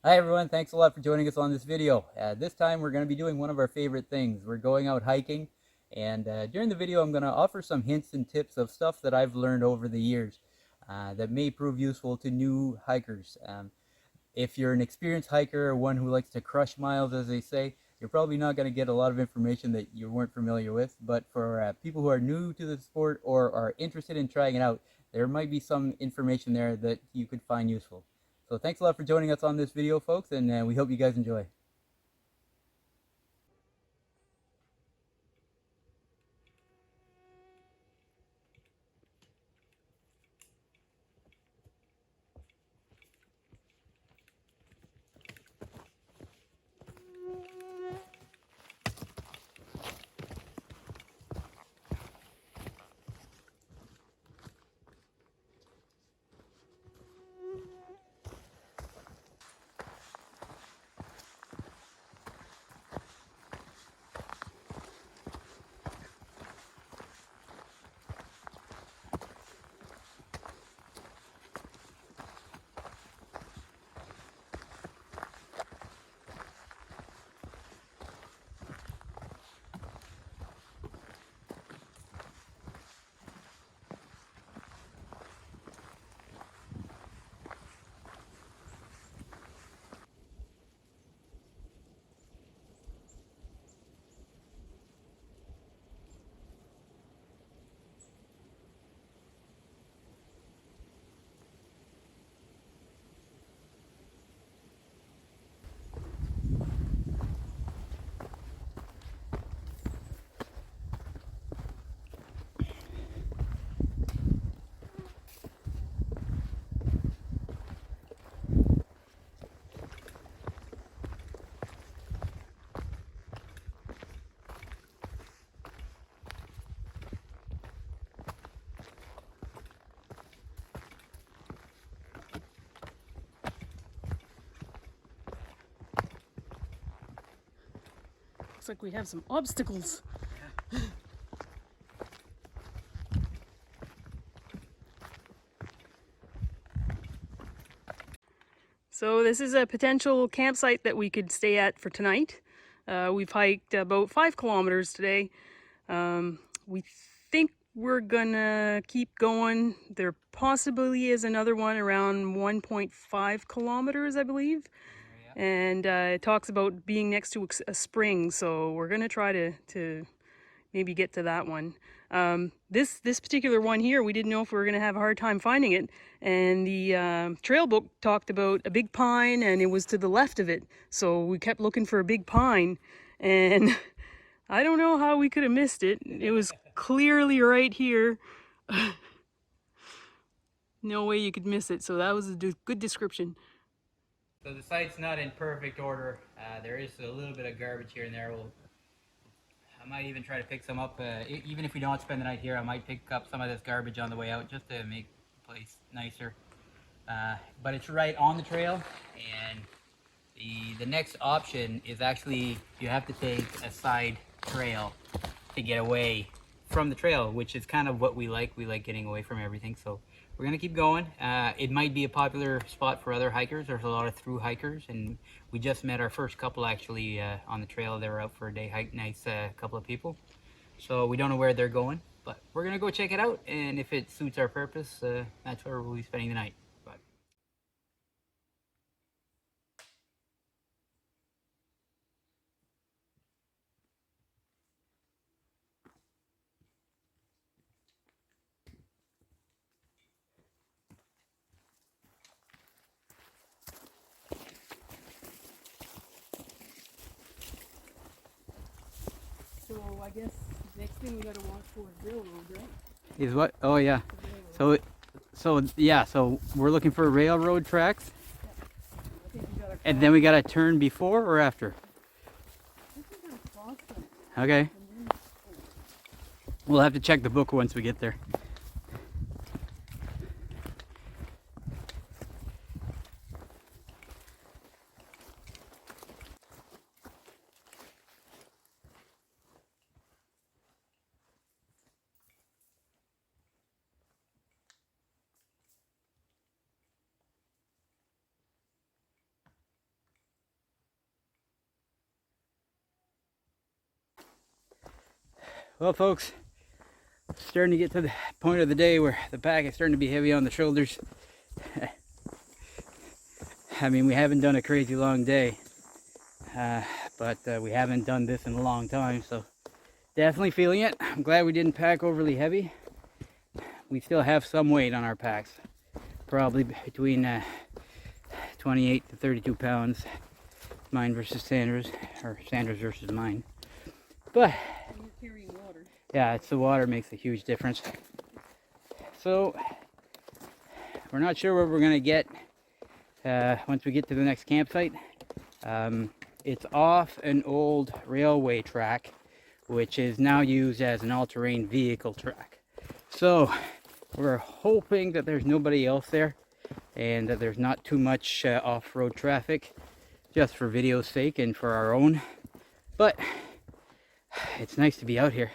Hi everyone, thanks a lot for joining us on this video. This time we're going to be doing one of our favorite things. We're going out hiking, and during the video I'm going to offer some hints and tips of stuff that I've learned over the years that may prove useful to new hikers. If you're an experienced hiker or one who likes to crush miles, as they say, you're probably not going to get a lot of information that you weren't familiar with. But for people who are new to the sport or are interested in trying it out, there might be some information there that you could find useful. So thanks a lot for joining us on this video, folks, and we hope you guys enjoy. Looks like we have some obstacles. So this is a potential campsite that we could stay at for tonight. We've hiked about 5 kilometers today. We think we're gonna keep going. There possibly is another one around 1.5 kilometers, I believe. And it talks about being next to a spring, so we're gonna try to maybe get to that one. This particular one here, we didn't know if we were gonna have a hard time finding it, and the trail book talked about a big pine, and it was to the left of it. So we kept looking for a big pine, and I don't know how we could have missed it. It was clearly right here. No way you could miss it. So that was a good description. So the site's not in perfect order. There is a little bit of garbage here and there. I might even try to pick some up. Even if we don't spend the night here, I might pick up some of this garbage on the way out just to make the place nicer. But it's right on the trail, and the next option is actually you have to take a side trail to get away from the trail, which is kind of what we like. We like getting away from everything, so we're gonna keep going. It might be a popular spot for other hikers. There's a lot of through hikers, and we just met our first couple actually on the trail. They were out for a day hike. Nice couple of people. So we don't know where they're going, but we're gonna go check it out, and if it suits our purpose, that's where we'll be spending the night. But So I guess next thing we gotta watch for is railroad, right? is what? Oh yeah. So we're looking for railroad tracks, I think we gotta and then we gotta turn before or after. cross them. Okay. We'll have to check the book once we get there. Well, folks, starting to get to the point of the day where the pack is starting to be heavy on the shoulders. I mean, we haven't done a crazy long day, but we haven't done this in a long time, so definitely feeling it. I'm glad we didn't pack overly heavy. We still have some weight on our packs, probably between 28 to 32 pounds, mine versus Sandra's, or Sandra's versus mine. But You're carrying water. yeah, it's the water makes a huge difference. So we're not sure where we're gonna get once we get to the next campsite. It's off an old railway track, which is now used as an all-terrain vehicle track. So we're hoping that there's nobody else there and that there's not too much off-road traffic, just for video's sake and for our own. But it's nice to be out here.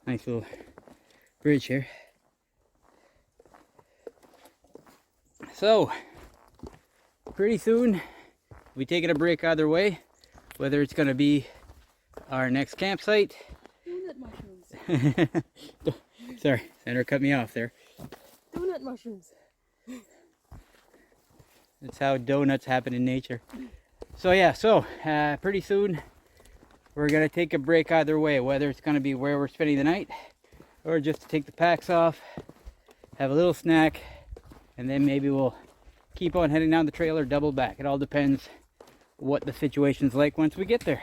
Nice little bridge here. So pretty soon we'll be taking a break either way, whether it's going to be our next campsite. Donut mushrooms. Sorry, Sandra cut me off there. Donut mushrooms. That's how donuts happen in nature. So yeah, pretty soon we're going to take a break either way, whether it's going to be where we're spending the night or just to take the packs off, have a little snack, and then maybe we'll keep on heading down the trail or double back. It all depends what the situation's like once we get there.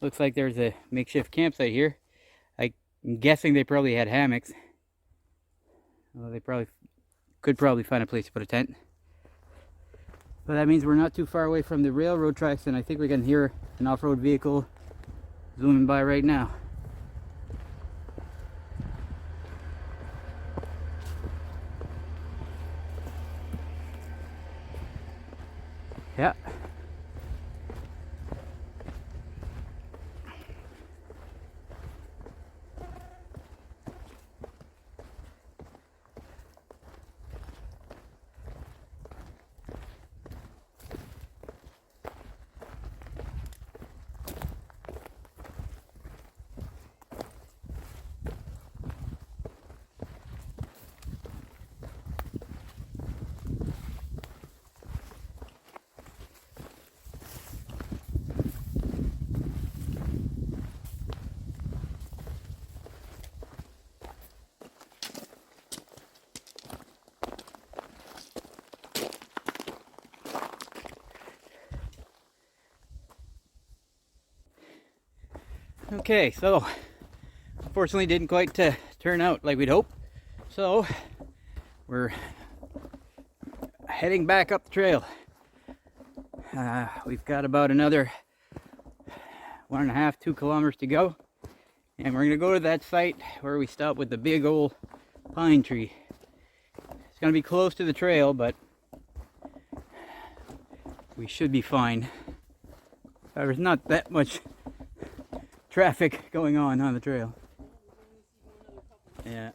Looks like there's a makeshift campsite here. I'm guessing they probably had hammocks. Well, they could probably find a place to put a tent. But that means we're not too far away from the railroad tracks, and I think we can hear an off-road vehicle zooming by right now. Yeah. Okay, so unfortunately didn't quite turn out like we'd hoped. So we're heading back up the trail. We've got about another 1.5, 2 kilometers to go. And we're gonna go to that site where we stopped with the big old pine tree. It's gonna be close to the trail, but we should be fine. There's not that much traffic going on the trail. Yeah.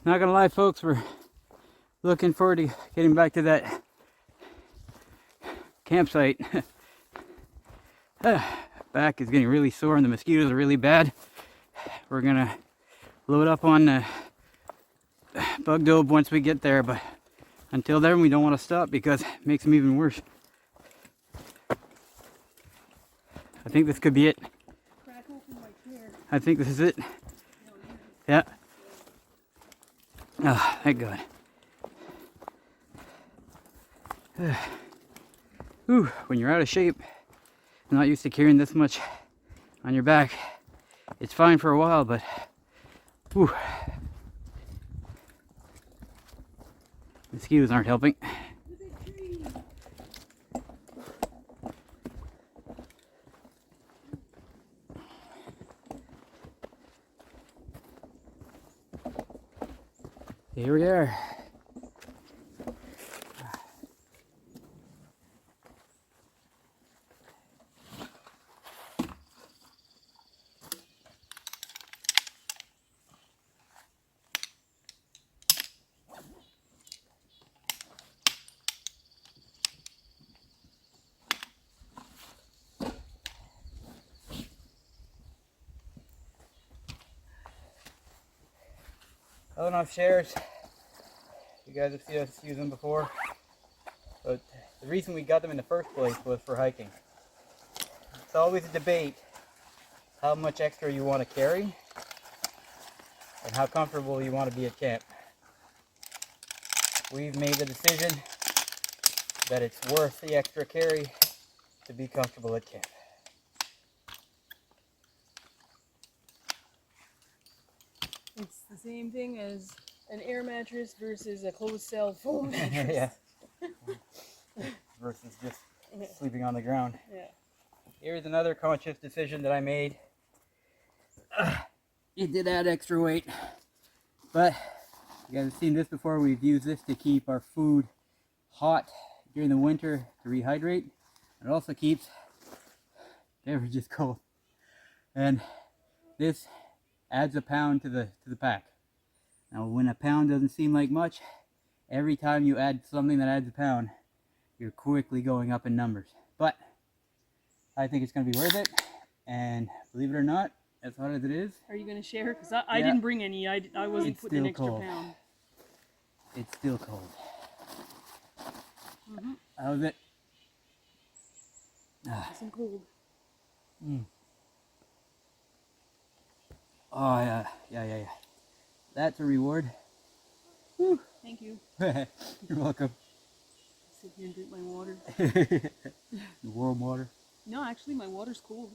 Not gonna lie, folks, we're looking forward to getting back to that campsite. Back is getting really sore and the mosquitoes are really bad. We're gonna load up on bug dope once we get there, but until then we don't want to stop because it makes them even worse. I think this could be it. Crack open my chair. I think this is it. Yeah. Oh, thank God. Whew, when you're out of shape, not used to carrying this much on your back, it's fine for a while, but whew. Mosquitoes aren't helping. Well enough shares. You guys have seen us use them before. But the reason we got them in the first place was for hiking. It's always a debate how much extra you want to carry and how comfortable you want to be at camp. We've made the decision that it's worth the extra carry to be comfortable at camp. It's the same thing as an air mattress versus a closed cell foam mattress. Yeah. Versus just sleeping on the ground. Yeah. Here's another conscious decision that I made. It did add extra weight, but you guys have seen this before. We've used this to keep our food hot during the winter to rehydrate. It also keeps beverages cold, and this adds a pound to the pack. Now, when a pound doesn't seem like much, every time you add something that adds a pound, you're quickly going up in numbers. But I think it's going to be worth it, and believe it or not, as hot as it is, Are you going to share? Because I didn't bring any. I wasn't It's putting an still extra cold. pound. it's still cold. Mm-hmm. How's it? Nice and cold. Oh yeah. That's a reward. Whew. Thank you. You're welcome. Sit here and drink my water. The warm water. No, actually, my water's cold.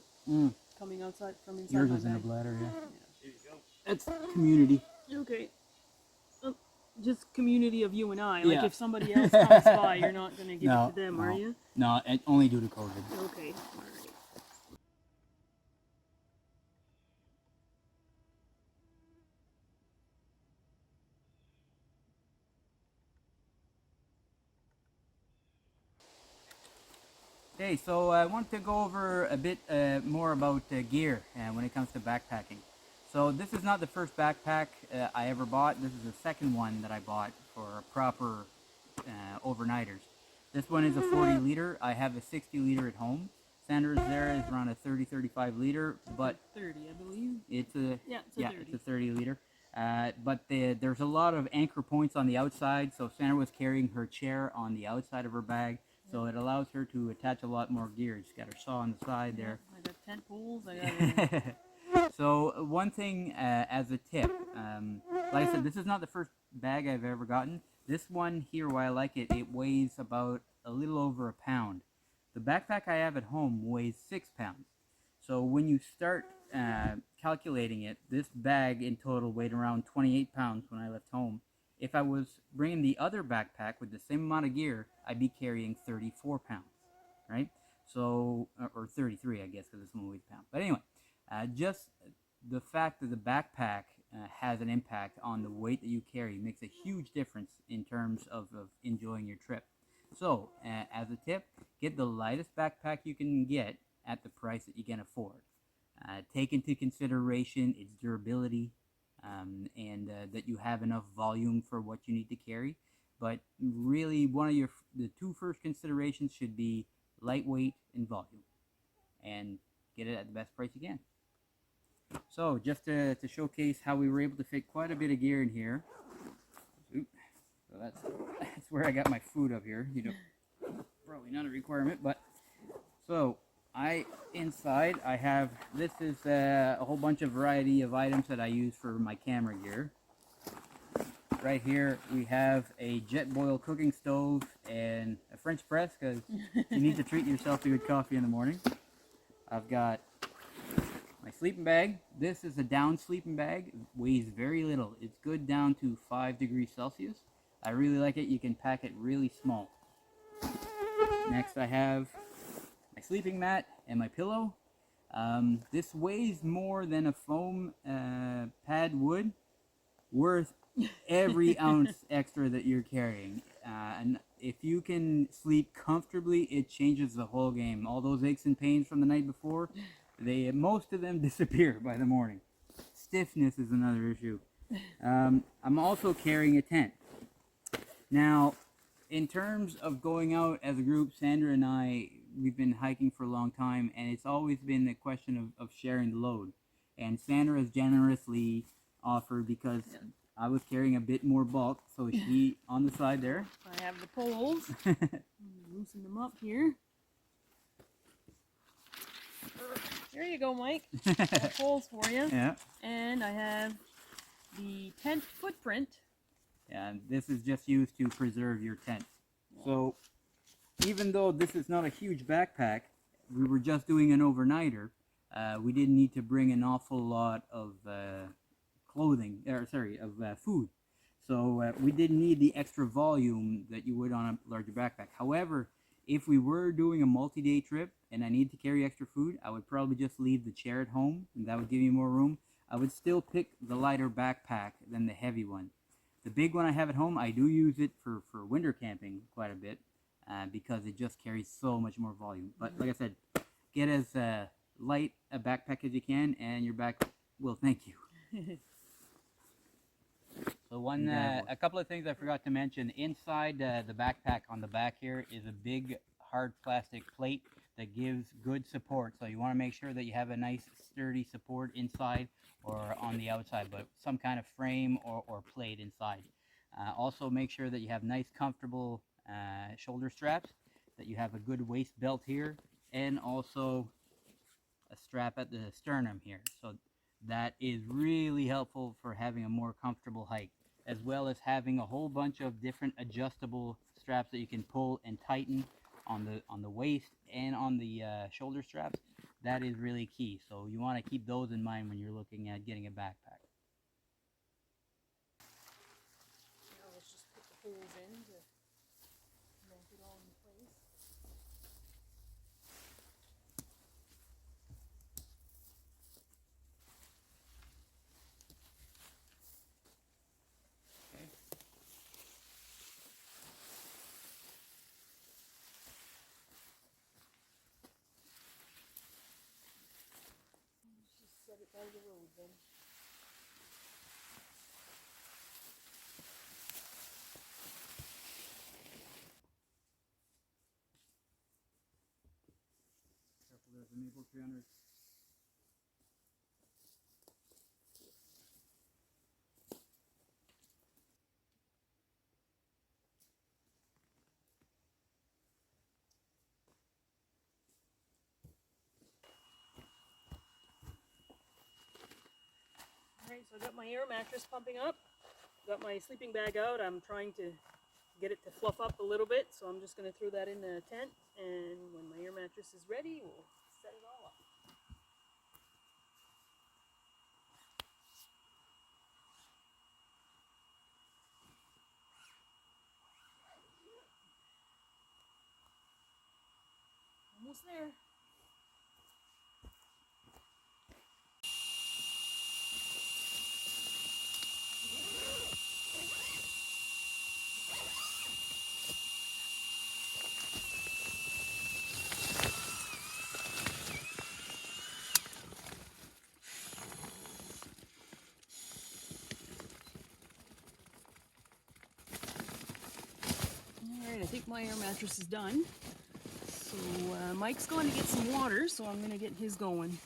Coming outside from inside Yours my was in a bag. bladder, yeah. There you go. That's community. Okay. Just community of you and I. Like Yeah. if somebody else comes by, you're not going to give No, it to them, no. are you? No, only due to COVID. Okay. All right. Okay, so I want to go over a bit more about gear when it comes to backpacking. So this is not the first backpack I ever bought. This is the second one that I bought for proper overnighters. This one is a 40 liter. I have a 60 liter at home. Sandra's there is around a 30-35 liter, but 30, I believe. it's a It's a 30. it's a 30 liter. But there's a lot of anchor points on the outside, so Sandra was carrying her chair on the outside of her bag, so it allows her to attach a lot more gear. She's got her saw on the side there. I got tent poles. I got. So one thing as a tip, like I said, this is not the first bag I've ever gotten. This one here, why I like it, it weighs about a little over a pound. The backpack I have at home weighs 6 pounds. So when you start calculating it, this bag in total weighed around 28 pounds when I left home. If I was bringing the other backpack with the same amount of gear, I'd be carrying 34 pounds, right? So, or 33, I guess, because this one weighs a pound. But anyway, just the fact that the backpack has an impact on the weight that you carry makes a huge difference in terms of enjoying your trip. So, as a tip, get the lightest backpack you can get at the price that you can afford. Take into consideration its durability and that you have enough volume for what you need to carry. But really, the two first considerations should be lightweight and volume, and get it at the best price you can. So, just to showcase how we were able to fit quite a bit of gear in here. Oop. So that's where I got my food up here. You know, probably not a requirement, but so inside I have, this is a whole bunch of variety of items that I use for my camera gear. Right here we have a jet boil cooking stove and a French press, because you need to treat yourself to good coffee in the morning. I've got my sleeping bag. This is a down sleeping bag. It weighs very little. It's good down to 5 degrees Celsius. I really like it. You can pack it really small. Next I have my sleeping mat and my pillow. This weighs more than a foam pad would, worth every ounce extra that you're carrying. And if you can sleep comfortably, it changes the whole game. All those aches and pains from the night before, most of them disappear by the morning. Stiffness is another issue. I'm also carrying a tent. Now, in terms of going out as a group, Sandra and I, we've been hiking for a long time, and it's always been a question of sharing the load. And Sandra has generously offered, because I was carrying a bit more bulk, so she on the side there. I have the poles. Loosen them up here. There you go, Mike. More poles for you. Yeah. And I have the tent footprint. And this is just used to preserve your tent. So even though this is not a huge backpack, we were just doing an overnighter. We didn't need to bring an awful lot of food. So we didn't need the extra volume that you would on a larger backpack. However, if we were doing a multi-day trip and I need to carry extra food, I would probably just leave the chair at home, and that would give me more room. I would still pick the lighter backpack than the heavy one. The big one I have at home, I do use it for winter camping quite a bit because it just carries so much more volume. But like I said, get as light a backpack as you can, and your back will thank you. So a couple of things I forgot to mention. Inside the backpack on the back here is a big hard plastic plate that gives good support. So you want to make sure that you have a nice sturdy support inside or on the outside, but some kind of frame or plate inside. Also make sure that you have nice comfortable shoulder straps, that you have a good waist belt here, and also a strap at the sternum here. So that is really helpful for having a more comfortable hike, as well as having a whole bunch of different adjustable straps that you can pull and tighten on the waist and on the shoulder straps. That is really key. So you want to keep those in mind when you're looking at getting a backpack. Now let's just put the holes in to mount it all in place. Set it by the road then. Careful, there's a maple tree under. Alright, so I got my air mattress pumping up. Got my sleeping bag out. I'm trying to get it to fluff up a little bit, so I'm just going to throw that in the tent, and when my air mattress is ready, we'll set it all up. Almost there. Alright, I think my air mattress is done. So Mike's going to get some water, so I'm going to get his going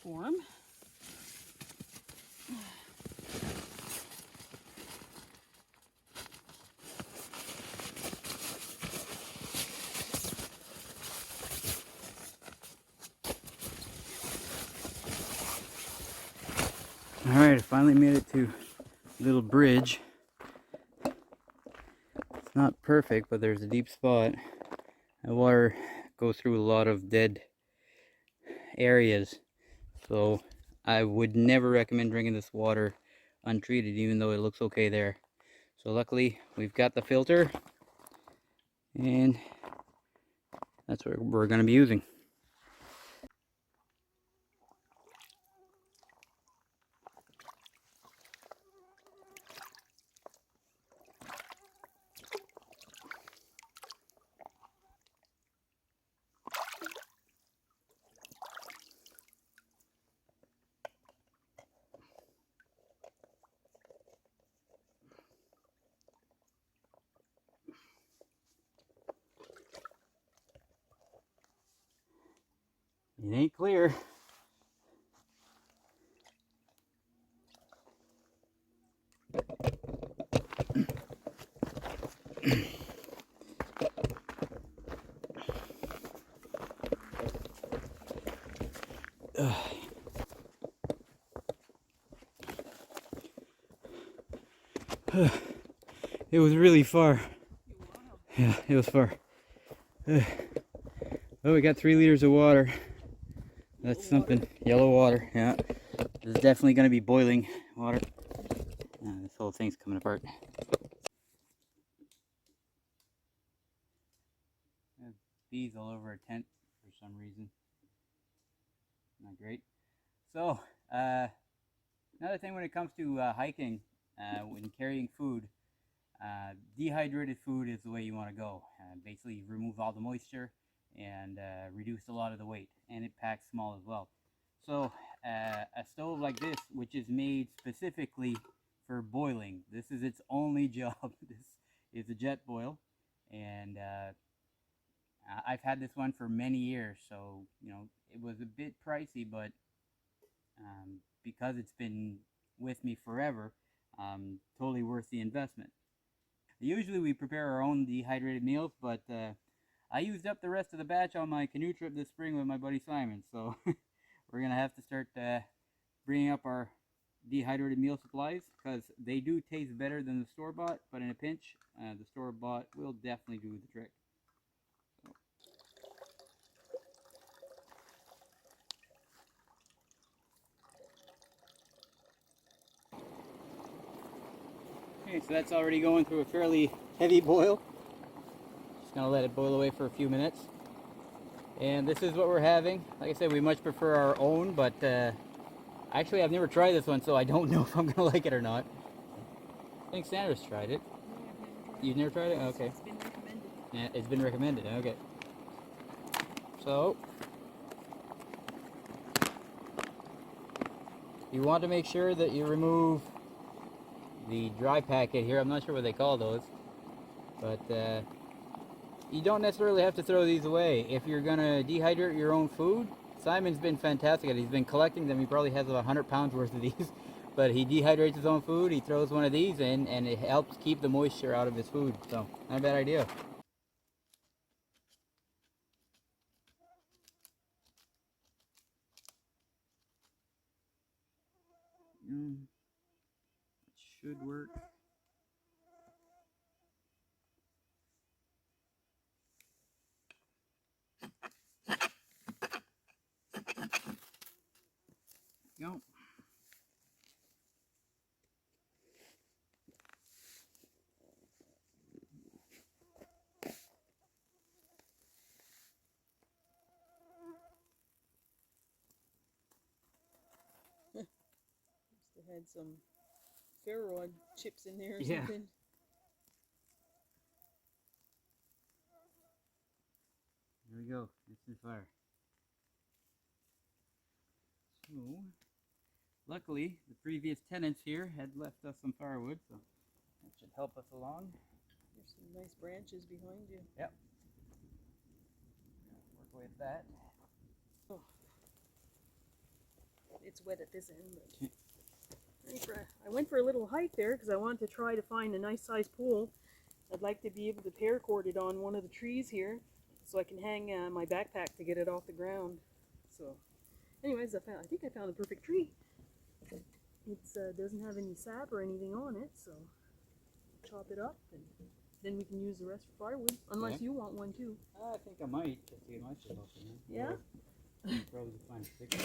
for him. Alright, I finally made it to a little bridge. It's not perfect, but there's a deep spot. The water goes through a lot of dead areas, so I would never recommend drinking this water untreated, even though it looks okay there. So luckily we've got the filter, and that's what we're going to be using. It ain't clear. It was really far. Yeah, it was far. Oh, we got 3 liters of water. That's something. Yellow water, yeah. This is definitely going to be boiling water. This whole thing's coming apart. There's bees all over our tent for some reason. Not great. So, another thing when it comes to hiking, when carrying food, dehydrated food is the way you want to go. Basically, remove all the moisture and reduce a lot of the weight, and it packs small as well. So, a stove like this, which is made specifically for boiling, this is its only job. This is a jet boil, and I've had this one for many years, so it was a bit pricey, but because it's been with me forever, totally worth the investment. Usually we prepare our own dehydrated meals, but I used up the rest of the batch on my canoe trip this spring with my buddy Simon, so we're going to have to start bringing up our dehydrated meal supplies, because they do taste better than the store-bought, but in a pinch, the store-bought will definitely do the trick. Okay, so that's already going through a fairly heavy boil. Just gonna let it boil away for a few minutes. And this is what we're having. Like I said, we much prefer our own, but actually I've never tried this one, so I don't know if I'm gonna like it or not. I think Sandra's tried it. You've never tried it? Okay. It's been recommended. Yeah, it's been recommended. Okay. So you want to make sure that you remove the dry packet here. I'm not sure what they call those, but you don't necessarily have to throw these away. If you're gonna dehydrate your own food, Simon's been fantastic at it. He's been collecting them. He probably has about 100 pounds worth of these, but he dehydrates his own food. He throws one of these in, and it helps keep the moisture out of his food. So not a bad idea. It should work. Go. They had some ferro chips in there or Yeah. something. Here we go. It's in fire. So, luckily, the previous tenants here had left us some firewood, so that should help us along. There's some nice branches behind you. Yep. Work with that. Oh. It's wet at this end, but I went for a little hike there because I wanted to try to find a nice sized pole. I'd like to be able to paracord it on one of the trees here so I can hang my backpack to get it off the ground. So anyways, I think I found the perfect tree. It doesn't have any sap or anything on it, so chop it up and then we can use the rest for firewood, unless you want one too. I think I might just to get my shit off in there. Yeah? Probably find sticks.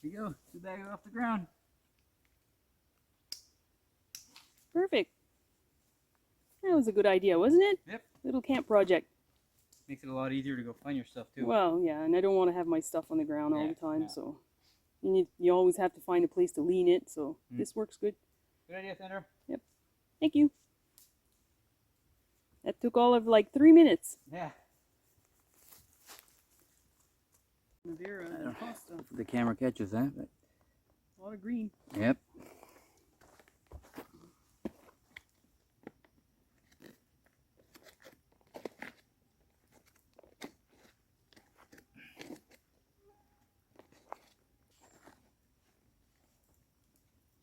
Here you go. 2 bags off the ground. Perfect. That was a good idea, wasn't it? Yep. Little camp project. Makes it a lot easier to go find your stuff too. Well, yeah, and I don't want to have my stuff on the ground all Yeah, the time, yeah. so you always have to find a place to lean it, so this works good. Good idea, Sandra. Yep. Thank you. That took all of like 3 minutes. Yeah. Madeira I and don't- pasta. The camera catches that, but A lot of green. yep.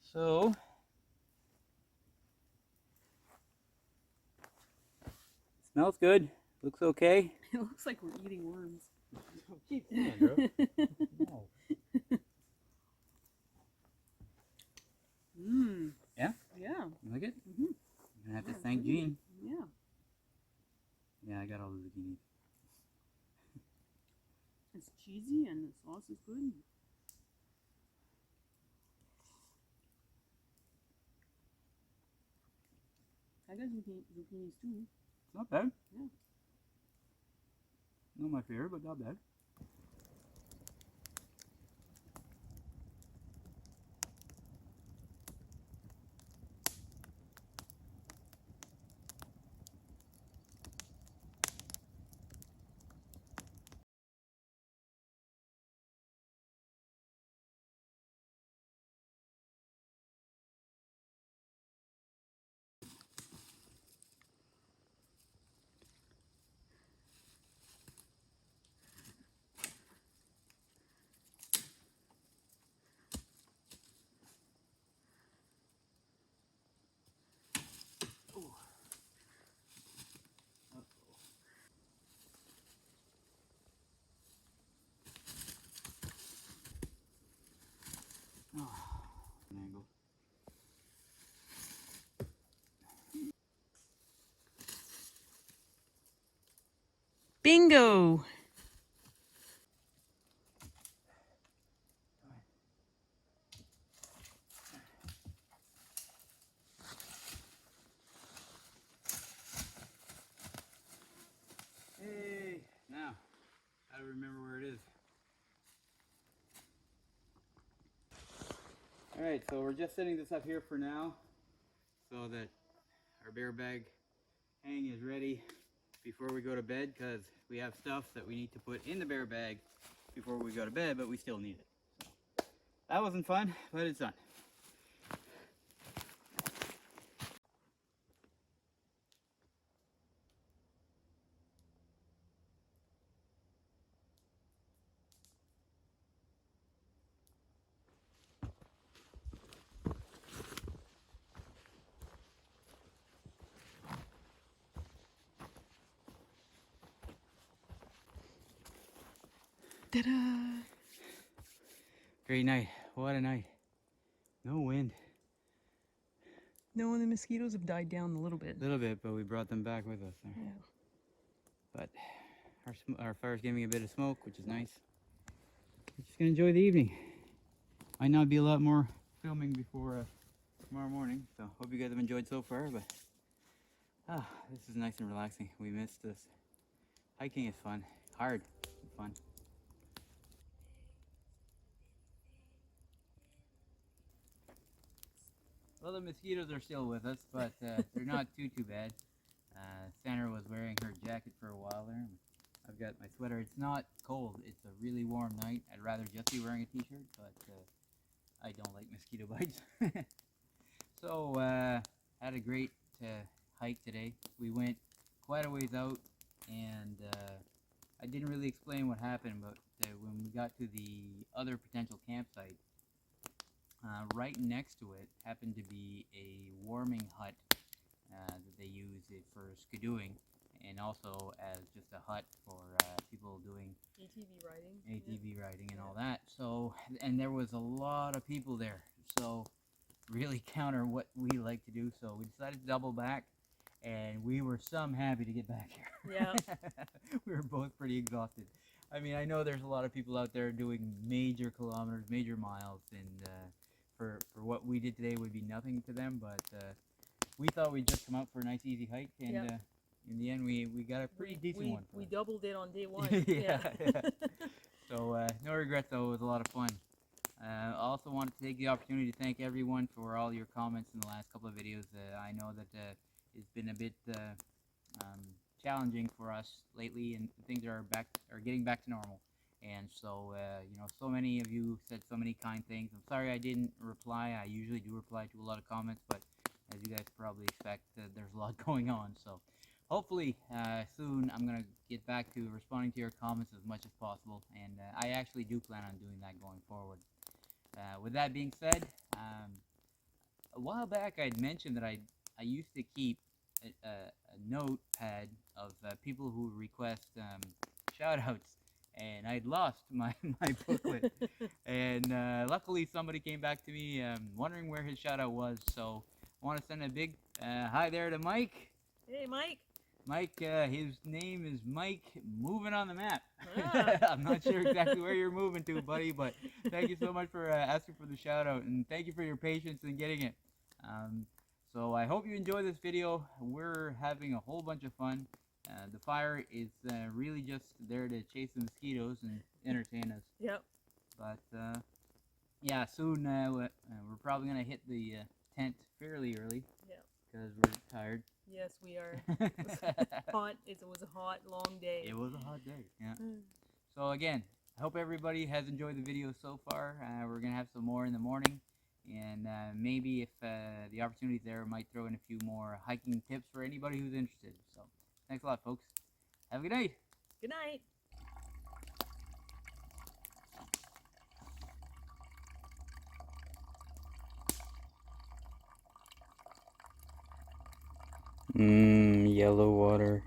So smells good. Looks okay. It looks like we're eating worms. Keep Sandra. No. Mmm. Yeah? Yeah. You like it? Mm-hmm. You're gonna have to Yeah, thank really. Jean. Yeah. Yeah, I got all the zucchini. It's cheesy and the sauce is good. I got zucchinis too. Not bad. Yeah. Not my favorite, but not bad. Oh, angle. Bingo! Hey, now, I remember where it is. Alright, so we're just setting this up here for now so that our bear bag hang is ready before we go to bed, because we have stuff that we need to put in the bear bag before we go to bed, but we still need it. So, that wasn't fun, but it's done. Ta-da! Great night. What a night. No wind. No, and the mosquitoes have died down a little bit. A little bit, but we brought them back with us there. Yeah. But our fire's giving a bit of smoke, which is nice. We're just gonna enjoy the evening. Might not be a lot more filming before tomorrow morning, so hope you guys have enjoyed so far. But this is nice and relaxing. We missed this. Hiking is fun, hard, but fun. Well, the mosquitoes are still with us, but they're not too bad. Sandra was wearing her jacket for a while there. I've got my sweater. It's not cold. It's a really warm night. I'd rather just be wearing a t-shirt, but I don't like mosquito bites. So, had a great hike today. We went quite a ways out, and I didn't really explain what happened, but when we got to the other potential campsite, right next to it happened to be a warming hut that they use it for skidooing, and also as just a hut for people doing ATV riding and all that. So, and there was a lot of people there, so really counter what we like to do. So we decided to double back, and we were some happy to get back here. Yeah. We were both pretty exhausted. I mean, I know there's a lot of people out there doing major kilometers, major miles, and for what we did today would be nothing to them. But we thought we'd just come out for a nice, easy hike, and Yep. in the end, we got a pretty decent one. We doubled it on day one. Yeah, yeah. So no regrets though. It was a lot of fun. I also wanted to take the opportunity to thank everyone for all your comments in the last couple of videos. I know that it's been a bit um, challenging for us lately, and things are getting back to normal. And so, you know, so many of you said so many kind things. I'm sorry I didn't reply. I usually do reply to a lot of comments, but as you guys probably expect, there's a lot going on. So hopefully soon I'm going to get back to responding to your comments as much as possible, and I actually do plan on doing that going forward. With that being said, a while back I'd mentioned that I used to keep a notepad of people who request shout outs, and I'd lost my booklet. And luckily somebody came back to me wondering where his shout out was, so I want to send a big hi there to Mike. Hey, Mike. Mike, his name is Mike Moving on the Map. Ah. I'm not sure exactly where you're moving to, buddy, but thank you so much for asking for the shout out, and thank you for your patience in getting it. So I hope you enjoy this video. We're having a whole bunch of fun. The fire is really just there to chase the mosquitoes and entertain us. Yep. But yeah, soon we're probably going to hit the tent fairly early. Yep. Because we're tired. Yes, we are. Hot. It was a hot, long day. It was a hot day, yeah. So again, I hope everybody has enjoyed the video so far. We're going to have some more in the morning. And maybe if the opportunity's there, I might throw in a few more hiking tips for anybody who's interested. So thanks a lot, folks. Have a good night. Good night. Yellow water.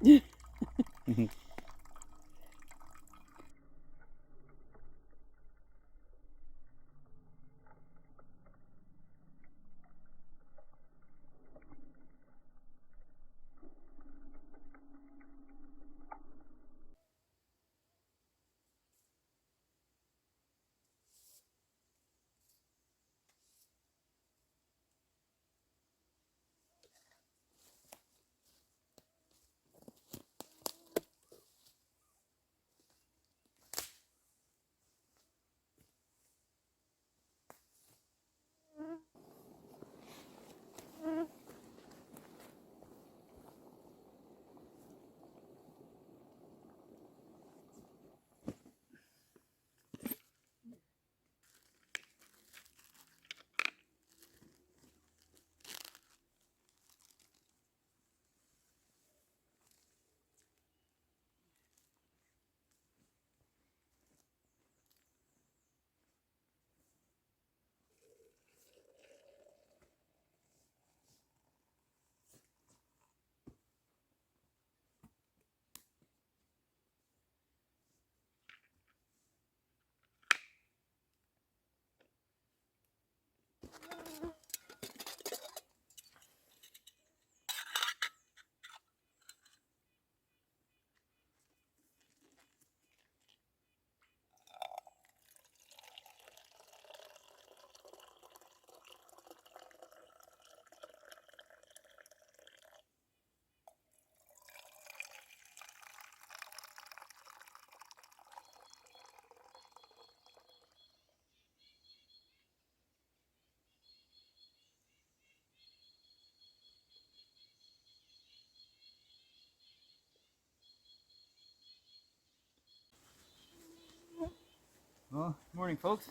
Well, morning, folks.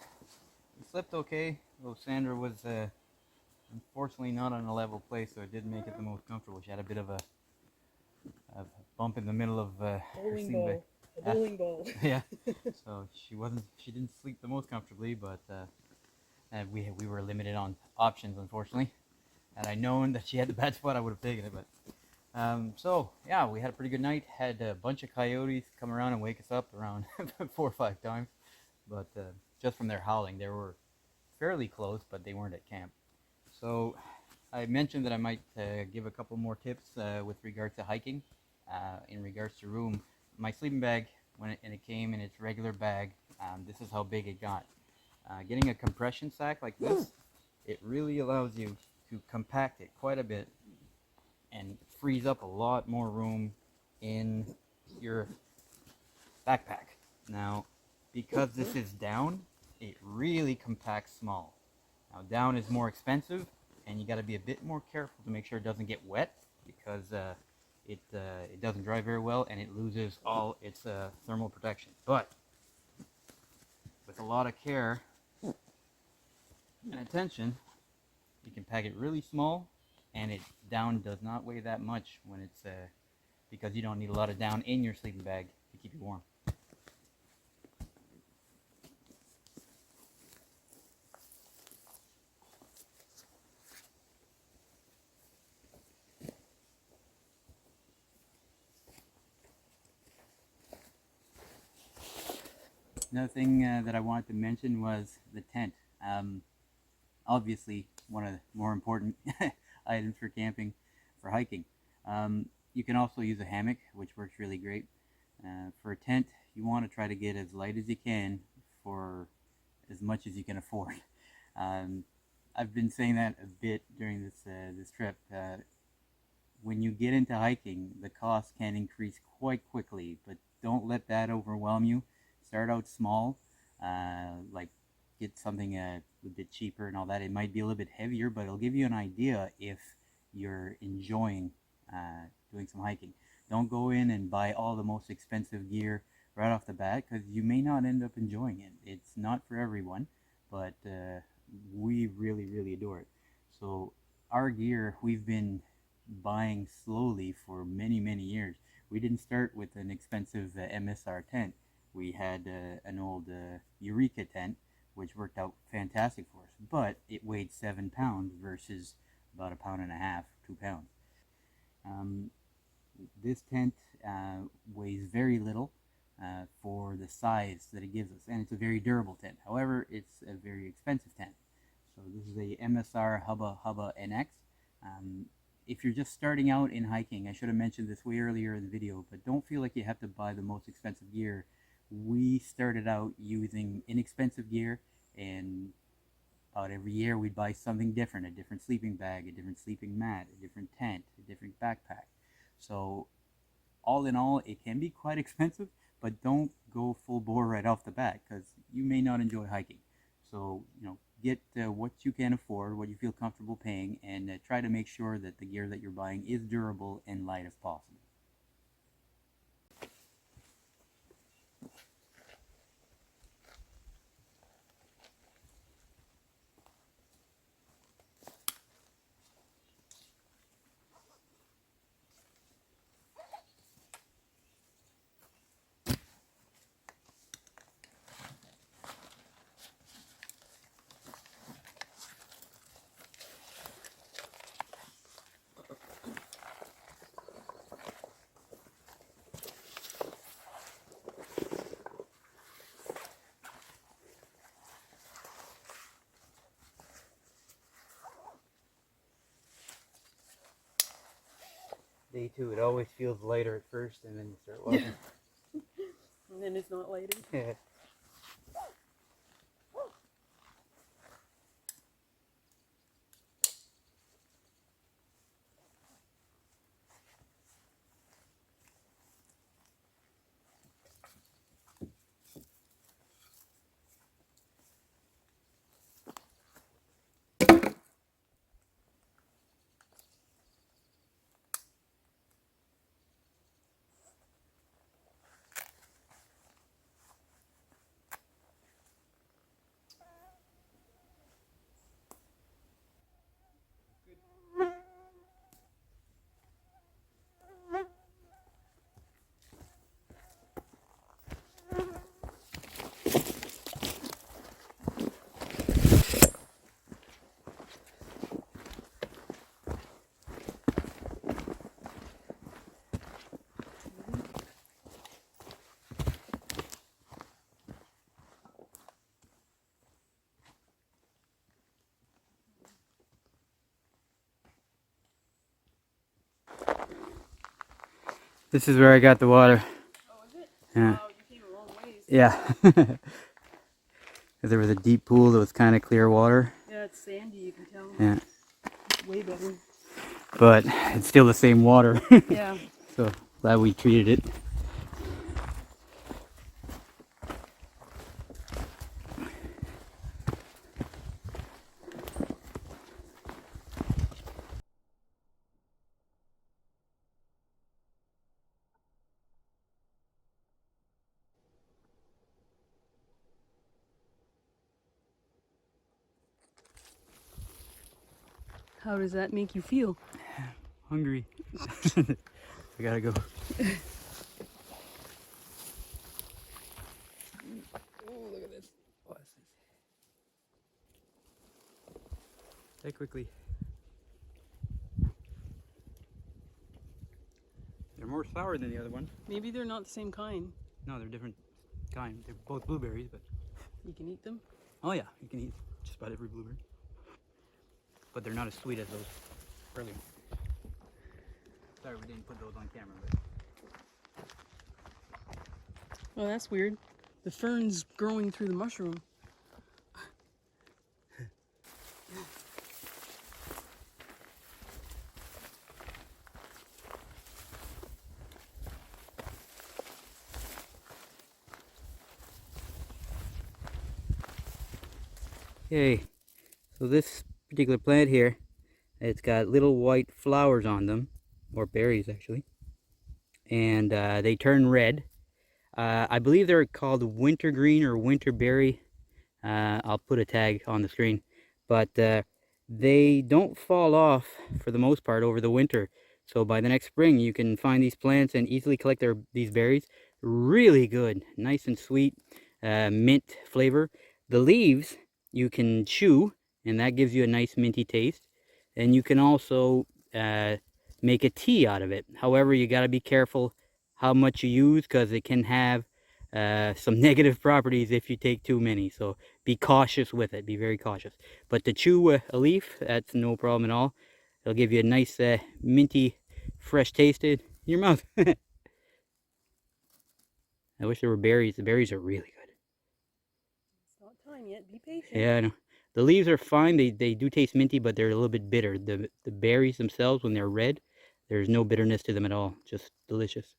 We slept okay, though Sandra was unfortunately not on a level place, so it didn't make it the most comfortable. She had a bit of a bump in the middle of her Bowling sleeping ball. bag. A bowling ball. Yeah, so she didn't sleep the most comfortably, but and we were limited on options, unfortunately. Had I known that she had the bad spot, I would have taken it. But so yeah, we had a pretty good night. Had a bunch of coyotes come around and wake us up around 4 or 5 times, but just from their howling, they were fairly close, but they weren't at camp. So I mentioned that I might give a couple more tips with regards to hiking. In regards to room, my sleeping bag and it came in its regular bag. This is how big it got. Getting a compression sack like this, it really allows you to compact it quite a bit and frees up a lot more room in your backpack. Now, because this is down, it really compacts small. Now, down is more expensive, and you got to be a bit more careful to make sure it doesn't get wet, because it doesn't dry very well, and it loses all its thermal protection. But with a lot of care and attention, you can pack it really small, and it down does not weigh that much when it's because you don't need a lot of down in your sleeping bag to keep you warm. Another thing that I wanted to mention was the tent. Obviously, one of the more important items for camping, for hiking. You can also use a hammock, which works really great. For a tent, you want to try to get as light as you can for as much as you can afford. I've been saying that a bit during this trip. When you get into hiking, the cost can increase quite quickly, but don't let that overwhelm you. Start out small, like get something a bit cheaper and all that. It might be a little bit heavier, but it'll give you an idea if you're enjoying doing some hiking. Don't go in and buy all the most expensive gear right off the bat, because you may not end up enjoying it. It's not for everyone, but we really adore it. So our gear, we've been buying slowly for many years. We didn't start with an expensive MSR tent. We had an old Eureka tent, which worked out fantastic for us, but it weighed 7 pounds versus about 1.5 pounds, 2 pounds. This tent weighs very little for the size that it gives us, and it's a very durable tent. However, it's a very expensive tent. So this is a MSR Hubba NX. If you're just starting out in hiking, I should have mentioned this way earlier in the video, but don't feel like you have to buy the most expensive gear. We started out using inexpensive gear, and about every year we'd buy something different, a different sleeping bag, a different sleeping mat, a different tent, a different backpack. So all in all, it can be quite expensive, but don't go full bore right off the bat, because you may not enjoy hiking. So, get what you can afford, what you feel comfortable paying, and try to make sure that the gear that you're buying is durable and light as possible. Day 2, it always feels lighter at first, and then you start walking. And then it's not lighter. Yeah. This is where I got the water. Oh, is it? Yeah. Wow, you Yeah. Because there was a deep pool that was kind of clear water. Yeah, it's sandy, you can tell. Yeah. It's way better. But it's still the same water. Yeah. So glad we treated it. How does that make you feel? Hungry. I gotta go. Oh, look at this. Say quickly. They're more sour than the other one. Maybe they're not the same kind. No, they're different kind. They're both blueberries, but You can eat them? oh yeah, you can eat just about every blueberry. But they're not as sweet as those earlier. Sorry we didn't put those on camera, but Oh, that's weird. The fern's growing through the mushroom. yay. So this particular plant here, it's got little white flowers on them, or berries actually, and they turn red. I believe they're called wintergreen or winterberry. I'll put a tag on the screen, but they don't fall off for the most part over the winter. So by the next spring, you can find these plants and easily collect these berries. Really good, nice and sweet, mint flavor. The leaves you can chew, and that gives you a nice minty taste. And you can also make a tea out of it. However, you got to be careful how much you use, because it can have some negative properties if you take too many. So be cautious with it. Be very cautious. But to chew a leaf, that's no problem at all. It'll give you a nice minty, fresh tasted in your mouth. I wish there were berries. The berries are really good. It's not time yet. Be patient. Yeah, I know. The leaves are fine. They do taste minty, but they're a little bit bitter. The berries themselves, when they're red, there's no bitterness to them at all. Just delicious.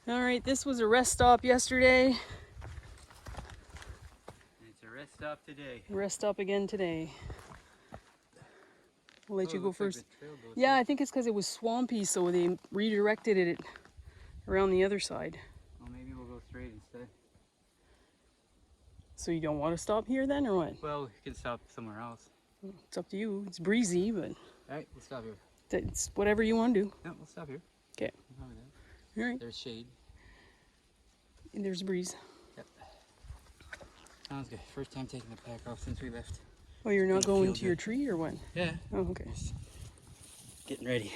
All right, this was a rest stop yesterday. It's a rest stop today. Rest stop again today. We'll let you go looks like first. the trail goes Yeah, I think it's because it was swampy, so they redirected it around the other side. Well, maybe we'll go straight instead. So you don't want to stop here then, or what? Well, we can stop somewhere else. It's up to you. It's breezy, but Alright, we'll stop here. it's whatever you want to do. No, we'll stop here. Okay. All right. There's shade. And there's a breeze. Yep. Sounds good. First time taking the pack off since we left. Oh, you're not Gonna going feel to your good. tree or what? Yeah. Oh, okay. Just getting ready.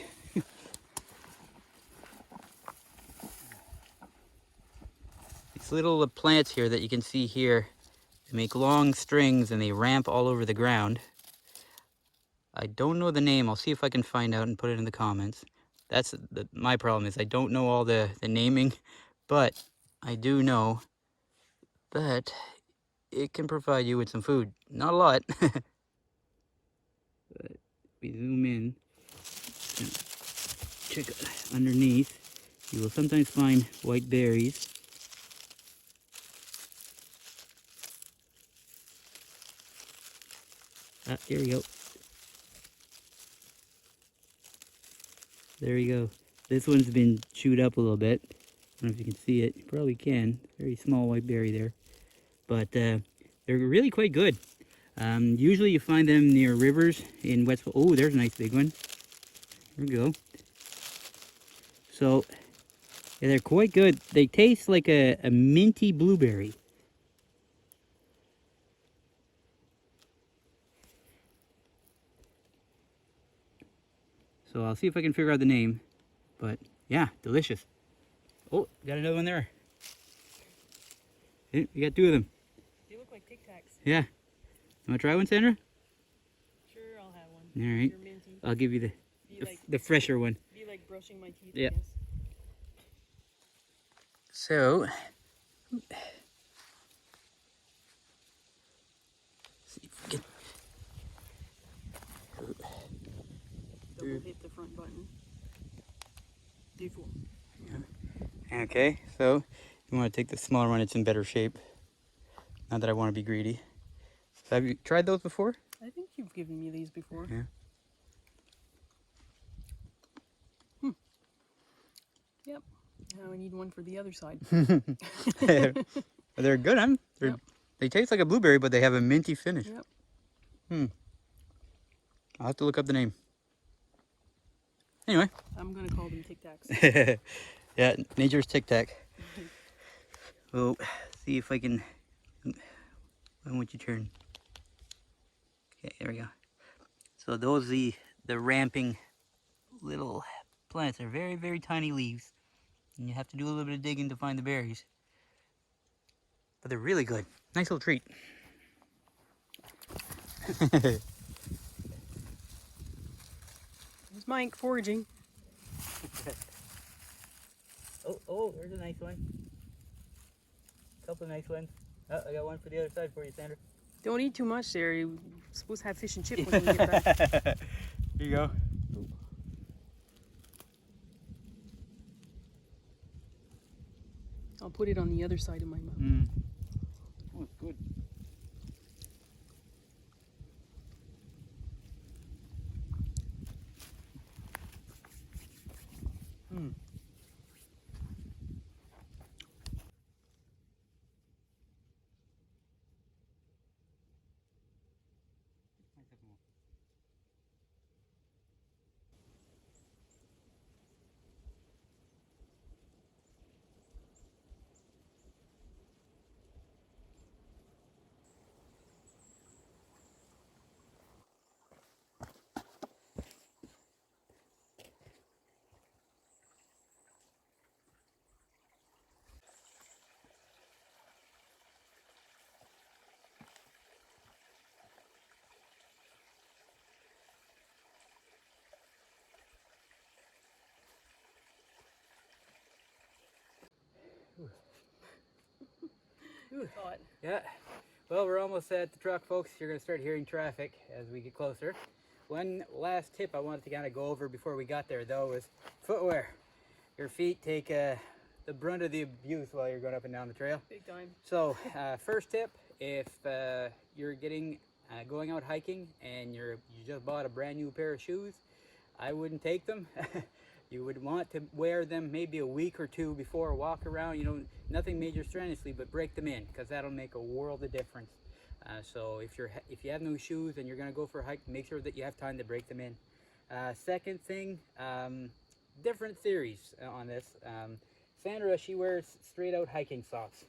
These little plants here that you can see here, they make long strings and they ramp all over the ground. I don't know the name. I'll see if I can find out and put it in the comments. That's my problem, is I don't know all the naming, but I do know that it can provide you with some food. Not a lot. But we zoom in, check underneath, you will sometimes find white berries. Ah, here we go. There you go. This one's been chewed up a little bit. I don't know if you can see it. You probably can. Very small white berry there. But they're really quite good. Usually you find them near rivers in West. Oh, there's a nice big one. There we go. So yeah, they're quite good. They taste like a minty blueberry. So I'll see if I can figure out the name. But yeah, delicious. Oh, got another one there. You got 2 of them. They look like Tic Tacs. Yeah. You want to try one, Sandra? Sure, I'll have one. All right. They're minty. I'll give you the fresher one. Be like brushing my teeth, Yeah. I guess. So, see if we can. Double hit the front button. Beautiful. Okay, so you want to take the smaller one, it's in better shape. Not that I want to be greedy. So have you tried those before? I think you've given me these before. Yeah. Yep. Now I need one for the other side. They're good, huh? Yep. They taste like a blueberry, but they have a minty finish. Yep. I'll have to look up the name. Anyway. I'm going to call them Tic Tacs. Yeah, nature's Tic Tac. Well, see if I can... When would you turn? Okay, there we go. So those the ramping little plants are very, very tiny leaves. And you have to do a little bit of digging to find the berries. But they're really good. Nice little treat. There's Mike foraging. Oh, there's a nice one. Couple of nice ones. Oh, I got one for the other side for you, Sandra. Don't eat too much there. You're supposed to have fish and chip when you get back. Here you go. I'll put it on the other side of my mouth. Oh, it's good. Thought. Yeah. Well, we're almost at the truck, folks. You're going to start hearing traffic as we get closer. One last tip I wanted to kind of go over before we got there, though, is footwear. Your feet take the brunt of the abuse while you're going up and down the trail. Big time. So, first tip, if you're going out hiking and you just bought a brand new pair of shoes, I wouldn't take them. You would want to wear them maybe a week or 2 before a walk around. You know, nothing major strenuously, but break them in, because that'll make a world of difference. So if you have no shoes and you're going to go for a hike, make sure that you have time to break them in. Second thing, different theories on this. Sandra, she wears straight out hiking socks.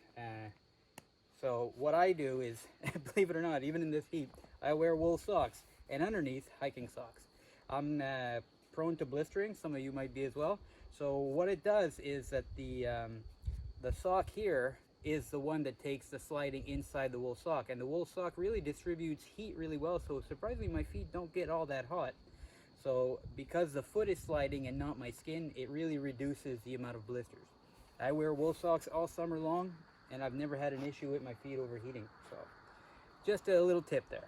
So what I do is, believe it or not, even in this heat, I wear wool socks and underneath hiking socks. I'm prone to blistering. Some of you might be as well. So what it does is that the sock here is the one that takes the sliding inside the wool sock, and the wool sock really distributes heat really well, so surprisingly my feet don't get all that hot. So because the foot is sliding and not my skin, it really reduces the amount of blisters. I wear wool socks all summer long, and I've never had an issue with my feet overheating. So just a little tip there.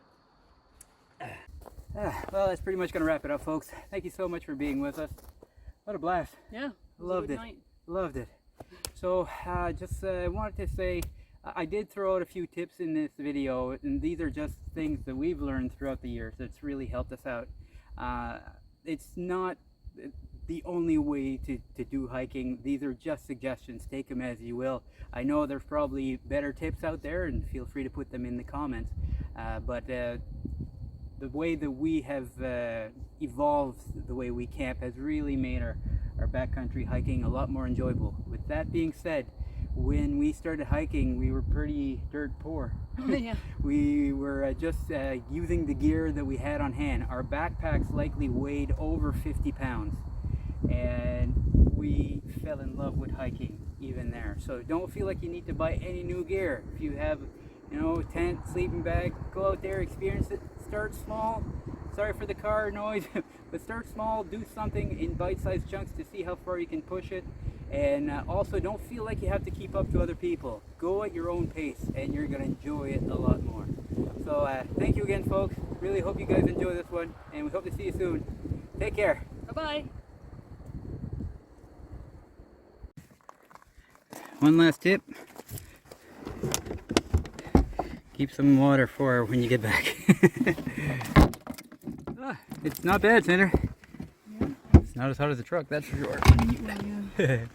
Well, that's pretty much going to wrap it up, folks. Thank you so much for being with us. What a blast. Yeah. Loved it. Night. Loved it. So just wanted to say, I did throw out a few tips in this video, and these are just things that we've learned throughout the years that's really helped us out. It's not the only way to do hiking. These are just suggestions. Take them as you will. I know there's probably better tips out there, and feel free to put them in the comments. But the way that we have evolved the way we camp has really made our backcountry hiking a lot more enjoyable. With that being said, when we started hiking, we were pretty dirt poor. Yeah. We were just using the gear that we had on hand. Our backpacks likely weighed over 50 pounds, and we fell in love with hiking. even there. So don't feel like you need to buy any new gear. If you have, you know, tent, sleeping bag, go out there, experience it. Start small. Sorry for the car noise, but start small, do something in bite-sized chunks to see how far you can push it. And also don't feel like you have to keep up to other people. Go at your own pace and you're gonna enjoy it a lot more. So thank you again, folks. Really hope you guys enjoy this one, and we hope to see you soon. Take care. Bye-bye. One last tip. Keep some water for when you get back. It's not bad, Sandra. It's not as hot as the truck, that's for sure. Yeah.